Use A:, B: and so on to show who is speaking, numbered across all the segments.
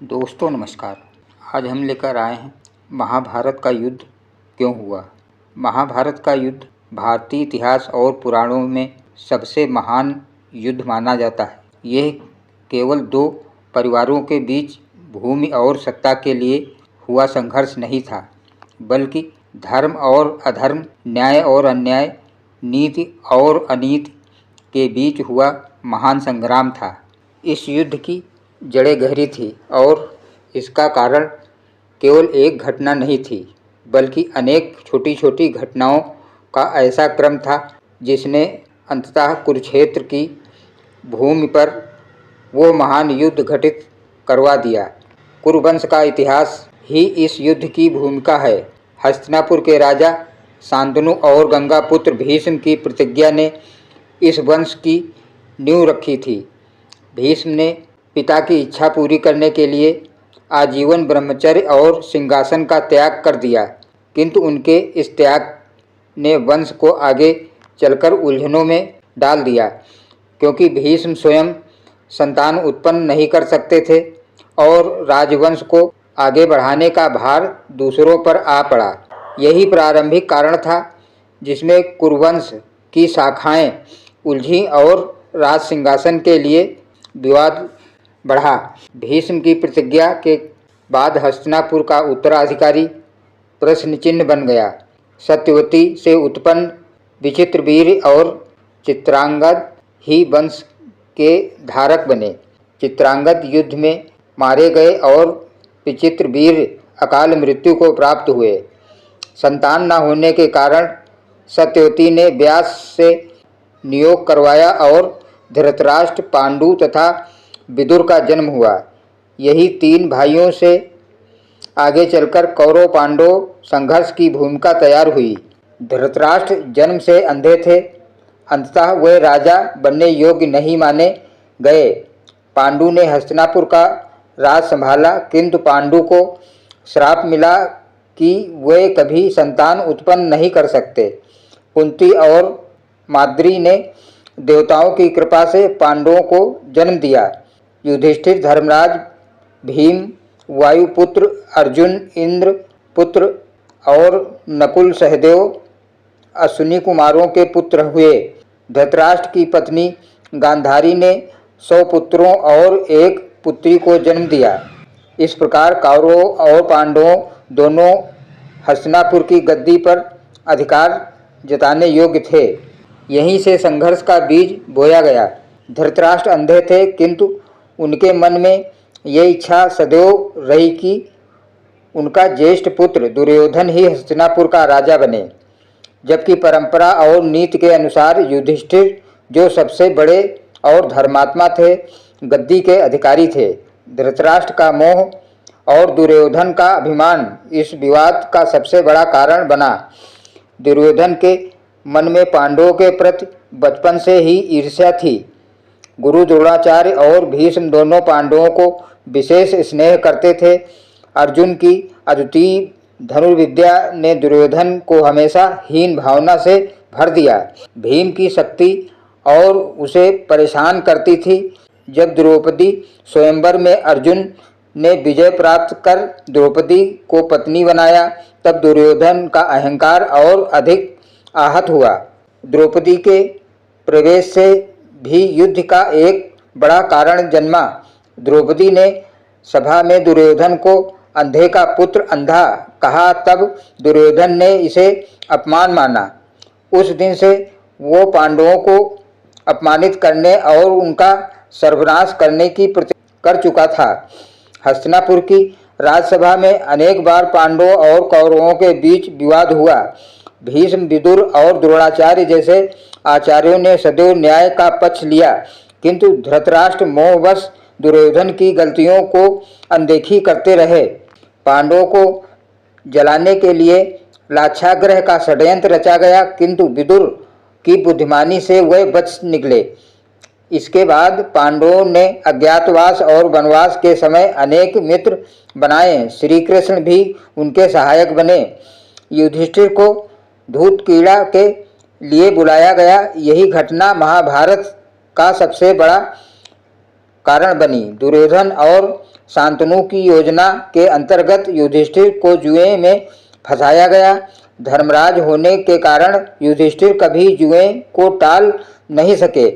A: दोस्तों नमस्कार। आज हम लेकर आए हैं महाभारत का युद्ध क्यों हुआ। महाभारत का युद्ध भारतीय इतिहास और पुराणों में सबसे महान युद्ध माना जाता है। यह केवल दो परिवारों के बीच भूमि और सत्ता के लिए हुआ संघर्ष नहीं था, बल्कि धर्म और अधर्म, न्याय और अन्याय, नीति और अनीति के बीच हुआ महान संग्राम था। इस युद्ध की जड़ें गहरी थी और इसका कारण केवल एक घटना नहीं थी, बल्कि अनेक छोटी छोटी घटनाओं का ऐसा क्रम था जिसने अंततः कुरुक्षेत्र की भूमि पर वो महान युद्ध घटित करवा दिया। कुरुवंश का इतिहास ही इस युद्ध की भूमिका है। हस्तिनापुर के राजा शांतनु और गंगापुत्र भीष्म की प्रतिज्ञा ने इस वंश की नींव रखी थी। भीष्म ने पिता की इच्छा पूरी करने के लिए आजीवन ब्रह्मचर्य और सिंहासन का त्याग कर दिया, किंतु उनके इस त्याग ने वंश को आगे चलकर उलझनों में डाल दिया, क्योंकि भीष्म स्वयं संतान उत्पन्न नहीं कर सकते थे और राजवंश को आगे बढ़ाने का भार दूसरों पर आ पड़ा। यही प्रारंभिक कारण था जिसमें कुरुवंश की शाखाएं उलझी और राज सिंहासन के लिए विवाद बढ़ा। भीष्म की प्रतिज्ञा के बाद हस्तिनापुर का उत्तराधिकारी प्रश्न चिन्ह बन गया। सत्यवती से उत्पन्न विचित्रवीर्य और चित्रांगद ही वंश के धारक बने। चित्रांगद युद्ध में मारे गए और विचित्रवीर्य अकाल मृत्यु को प्राप्त हुए। संतान न होने के कारण सत्यवती ने व्यास से नियोग करवाया और धृतराष्ट्र, पांडु तथा विदुर का जन्म हुआ। यही तीन भाइयों से आगे चलकर कौरव पांडव संघर्ष की भूमिका तैयार हुई। धृतराष्ट्र जन्म से अंधे थे, अंततः वे राजा बनने योग्य नहीं माने गए। पांडु ने हस्तिनापुर का राज संभाला, किंतु पांडु को श्राप मिला कि वे कभी संतान उत्पन्न नहीं कर सकते। कुंती और माद्री ने देवताओं की कृपा से पांडवों को जन्म दिया। युधिष्ठिर, धर्मराज, भीम, वायुपुत्र, अर्जुन, इंद्र पुत्र और नकुल, सहदेव अश्विनी कुमारों के पुत्र हुए। धृतराष्ट्र की पत्नी गांधारी ने 100 पुत्रों और एक पुत्री को जन्म दिया। इस प्रकार कौरवों और पांडवों दोनों हस्तिनापुर की गद्दी पर अधिकार जताने योग्य थे। यहीं से संघर्ष का बीज बोया गया। धृतराष्ट्र अंधे थे, किंतु उनके मन में ये इच्छा सदैव रही कि उनका ज्येष्ठ पुत्र दुर्योधन ही हस्तिनापुर का राजा बने, जबकि परंपरा और नीति के अनुसार युधिष्ठिर, जो सबसे बड़े और धर्मात्मा थे, गद्दी के अधिकारी थे। धृतराष्ट्र का मोह और दुर्योधन का अभिमान इस विवाद का सबसे बड़ा कारण बना। दुर्योधन के मन में पांडवों के प्रति बचपन से ही ईर्ष्या थी। गुरु द्रोणाचार्य और भीष्म दोनों पांडवों को विशेष स्नेह करते थे। अर्जुन की अद्वितीय धनुर्विद्या ने दुर्योधन को हमेशा हीन भावना से भर दिया। भीम की शक्ति और उसे परेशान करती थी। जब द्रौपदी स्वयंवर में अर्जुन ने विजय प्राप्त कर द्रौपदी को पत्नी बनाया, तब दुर्योधन का अहंकार और अधिक आहत हुआ। द्रौपदी के प्रवेश से भी युद्ध का एक बड़ा कारण जन्मा। द्रौपदी ने सभा में दुर्योधन को अंधे का पुत्र अंधा कहा, तब दुर्योधन ने इसे अपमान माना। उस दिन से वो पांडवों को अपमानित करने और उनका सर्वनाश करने की प्रतिज्ञा कर चुका था। हस्तिनापुर की राजसभा में अनेक बार पांडवों और कौरवों के बीच विवाद हुआ। भीष्म, विदुर और द्रोणाचार्य जैसे आचार्यों ने सदैव न्याय का पक्ष लिया, किंतु धृतराष्ट्र मोहवश दुर्योधन की गलतियों को अनदेखी करते रहे। पांडवों को जलाने के लिए लाक्षागृह का षड्यंत्र रचा गया, किंतु विदुर की बुद्धिमानी से वे बच निकले। इसके बाद पांडवों ने अज्ञातवास और वनवास के समय अनेक मित्र बनाए। श्री कृष्ण भी उनके सहायक बने। युधिष्ठिर को धूत कीड़ा के लिए बुलाया गया। यही घटना महाभारत का सबसे बड़ा कारण बनी। दुर्योधन और शांतनु की योजना के अंतर्गत युधिष्ठिर को जुए में फंसाया गया। धर्मराज होने के कारण युधिष्ठिर कभी जुए को टाल नहीं सके।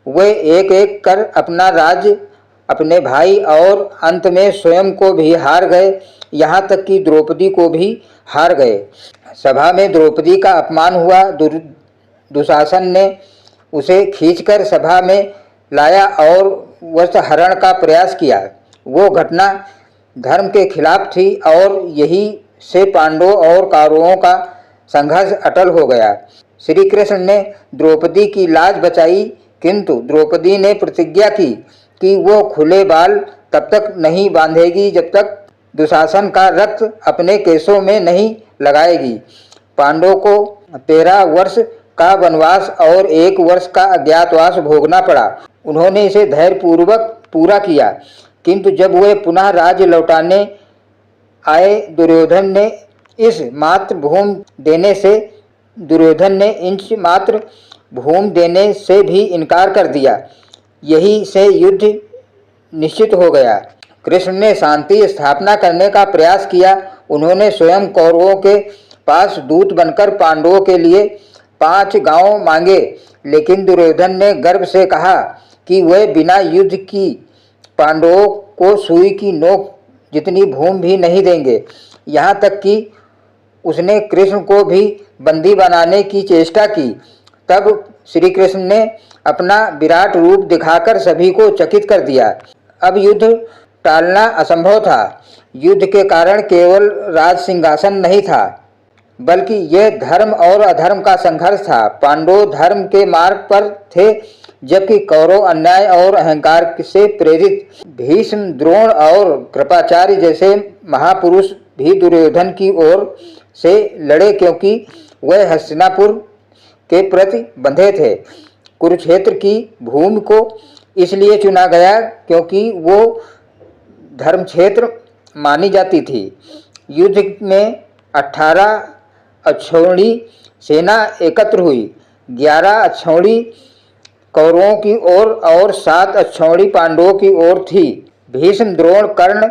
A: वे एक एक कर अपना राज्य, अपने भाई और अंत में स्वयं को भी हार गए, यहाँ तक कि द्रौपदी को भी हार गए। सभा में द्रौपदी का अपमान हुआ। दुशासन ने उसे खींचकर सभा में लाया और वस्त्रहरण का प्रयास किया। वो घटना धर्म के खिलाफ थी और यही से पांडवों और कौरवों का संघर्ष अटल हो गया। श्री कृष्ण ने द्रौपदी की लाज बचाई, किंतु द्रौपदी ने प्रतिज्ञा की कि वो खुले बाल तब तक नहीं बांधेगी जब तक दुशासन का रक्त अपने केशों में नहीं लगाएगी। पांडवों को 13 वर्ष का वनवास और 1 वर्ष का अज्ञातवास भोगना पड़ा। उन्होंने इसे धैर्यपूर्वक पूरा किया, किंतु जब वे पुनः राज्य लौटाने आए, दुर्योधन ने इंच मात्र भूमि देने से भी इनकार कर दिया। यही से युद्ध निश्चित हो गया। कृष्ण ने शांति स्थापना करने का प्रयास किया। उन्होंने स्वयं कौरवों के पास दूत बनकर पांडवों के लिए 5 गांव मांगे, लेकिन दुर्योधन ने गर्व से कहा कि वे बिना युद्ध की पांडवों को सुई की नोक जितनी भूमि भी नहीं देंगे। यहाँ तक कि उसने कृष्ण को भी बंदी बनाने की चेष्टा की। तब श्री कृष्ण ने अपना विराट रूप दिखाकर सभी को चकित कर दिया। अब युद्ध टालना असंभव था। युद्ध के कारण केवल राज सिंहासन नहीं था, बल्कि यह धर्म और अधर्म का संघर्ष था। पांडव धर्म के मार्ग पर थे, जबकि कौरव अन्याय और अहंकार से प्रेरित। भीष्म, द्रोण और कृपाचार्य जैसे महापुरुष भी दुर्योधन की ओर से लड़े, क्योंकि वह हस्तिनापुर के प्रति बंधे थे। कुरुक्षेत्र की भूमि को इसलिए चुना गया क्योंकि वो धर्म क्षेत्र मानी जाती थी। युद्ध में 18 अक्षौहिणी सेना एकत्र हुई। 11 अक्षौहिणी कौरवों की ओर और 7 अक्षौहिणी पांडवों की ओर थी। भीष्म, द्रोण, कर्ण,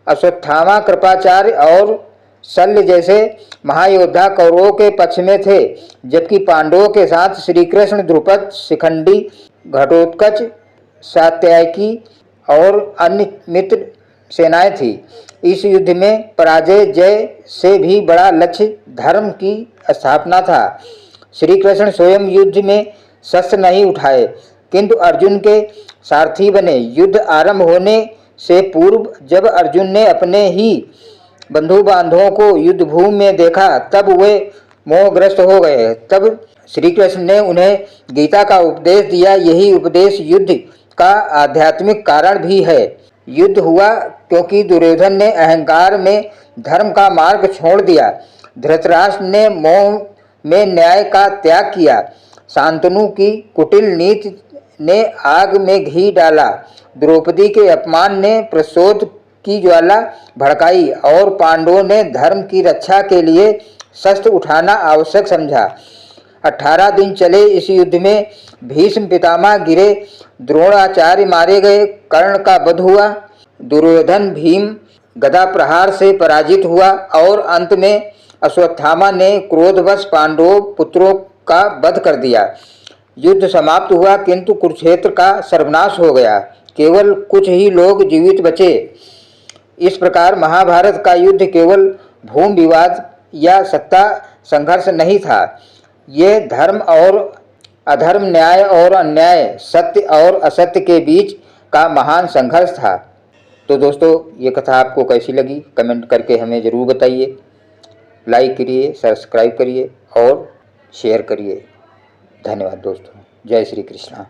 A: अश्वत्थामा, कृपाचार्य और शल्य जैसे महायोद्धा कौरवों के पक्ष में थे, जबकि पांडवों के साथ श्री कृष्ण, द्रुपद, शिखंडी, घटोत्कच, सात्यकी और अन्य मित्र सेनाएं थी। इस युद्ध में पराजय जय से भी बड़ा लक्ष्य धर्म की स्थापना था। श्री कृष्ण स्वयं युद्ध में शस्त्र नहीं उठाए, किंतु अर्जुन के सारथी बने। युद्ध आरंभ होने से पूर्व जब अर्जुन ने अपने ही बंधु बांधवों को युद्ध भूमि में देखा, तब वे मोहग्रस्त हो गए। तब श्री कृष्ण ने उन्हें गीता का उपदेश दिया। यही उपदेश युद्ध का आध्यात्मिक कारण भी है। युद्ध हुआ क्योंकि दुर्योधन ने अहंकार में धर्म का मार्ग छोड़ दिया। धृतराष्ट्र ने मोह में न्याय का त्याग किया। शांतनु की कुटिल नीति ने आग में घी डाला। द्रौपदी के अपमान ने प्रसोद की ज्वाला भड़काई और पांडवों ने धर्म की रक्षा के लिए शस्त्र उठाना आवश्यक समझा। 18 दिन चले इस युद्ध में भीष्म पितामह गिरे, द्रोणाचार्य मारे गए, कर्ण का वध हुआ, दुर्योधन भीम गदा प्रहार से पराजित हुआ और अंत में अश्वत्थामा ने क्रोधवश पांडवों पुत्रों का वध कर दिया। युद्ध समाप्त हुआ, किंतु कुरुक्षेत्र का सर्वनाश हो गया। केवल कुछ ही लोग जीवित बचे। इस प्रकार महाभारत का युद्ध केवल भूमि विवाद या सत्ता संघर्ष नहीं था। ये धर्म और अधर्म, न्याय और अन्याय, सत्य और असत्य के बीच का महान संघर्ष था। तो दोस्तों, ये कथा आपको कैसी लगी कमेंट करके हमें ज़रूर बताइए। लाइक करिए, सब्सक्राइब करिए और शेयर करिए। धन्यवाद दोस्तों। जय श्री कृष्ण।